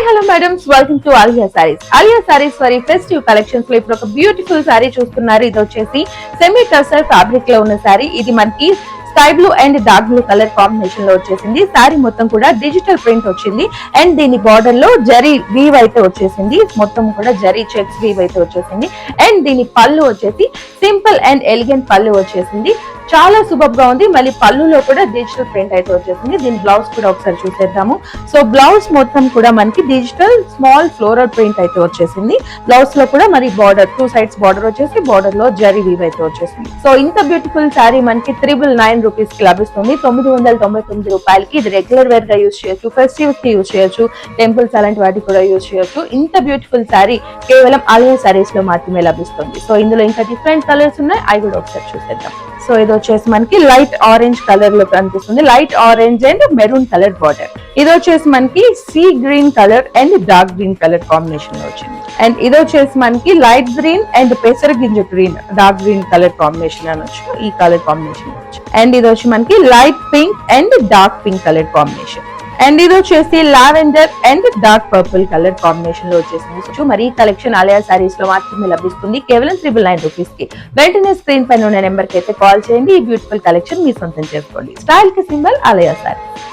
Hello madams, welcome to Alia saris. Alia saris వారి festive collections లో ఇప్పుడు ఒక బ్యూటిఫుల్ సారీ చూస్తున్నారు. ఇది వచ్చేసి సెమీ టసర్ ఫ్యాబ్రిక్ లో ఉన్న సారీ. ఇది మనకి sky blue and dark blue colour combination లో వచ్చేసింది. సారీ మొత్తం కూడా డిజిటల్ ప్రింట్ వచ్చింది అండ్ దీని బార్డర్ లో జరీ వీవ్ అయితే వచ్చేసింది. మొత్తం కూడా జరీ చెక్స్ వీవ్ అయితే వచ్చేసింది అండ్ దీని పళ్ళు వచ్చేసి సింపుల్ అండ్ ఎలిగెంట్ పళ్ళు వచ్చేసింది. చాలా సూపర్ గా ఉంది. మళ్ళీ పళ్ళులో కూడా డిజిటల్ ప్రింట్ అయితే వచ్చేసింది. దీని బ్లౌజ్ కూడా ఒకసారి చూసేద్దాము. సో బ్లౌజ్ మొత్తం కూడా మనకి డిజిటల్ స్మాల్ ఫ్లోరల్ ప్రింట్ అయితే వచ్చేసింది. బ్లౌజ్ లో కూడా మరి బార్డర్ 2 సైడ్స్ బార్డర్ వచ్చేసి బార్డర్ లో జరీ వీవ్ అయితే వచ్చేసింది. సో ఇంత బ్యూటిఫుల్ సారీ మనకి 999 రూపీస్ కి లభిస్తుంది. 999 రూపాయలకి ఇది రెగ్యులర్ వేర్ గా యూజ్ చేయొచ్చు, ఫెస్టివల్స్ కి యూజ్ చేయొచ్చు, టెంపుల్స్ అలాంటి వాటికి కూడా యూజ్ చేయొచ్చు. ఇంత బ్యూటిఫుల్ సారీ కేవలం ఆలియా సారీస్ లో మాత్రమే లభిస్తుంది. సో ఇందులో ఇంకా డిఫరెంట్ కలర్స్ ఉన్నాయి, అవి కూడా ఒకసారి చూసేద్దాం. సో ఇది వచ్చేసి మనకి లైట్ ఆరెంజ్ కలర్ లో కనిపిస్తుంది. Light orange and maroon colour border. ఇది వచ్చేసి మనకి sea green colour and dark green colour combination లో వచ్చింది. అండ్ ఇది వచ్చేసి మనకి లైట్ గ్రీన్ అండ్ పెసర గింజ green dark green colour combination అనొచ్చు. ఈ కలర్ కాంబినేషన్ అండ్ ఇది వచ్చి మనకి light pink and dark pink colour combination. And ఇది వచ్చేసి lavender and dark purple colour combination లో వచ్చేసింది. మరి ఈ కలెక్షన్ ఆలియా సారీస్ లో మాత్రమే లభిస్తుంది కేవలం 999 రూపీస్ కి. వెంటనే స్క్రీన్ పైన ఉన్న నెంబర్ కి అయితే కాల్ చేయండి. ఈ బ్యూటిఫుల్ కలెక్షన్ మీ సొంతం చేసుకోండి. స్టైల్ కి సింబల్ ఆలియా సారీస్.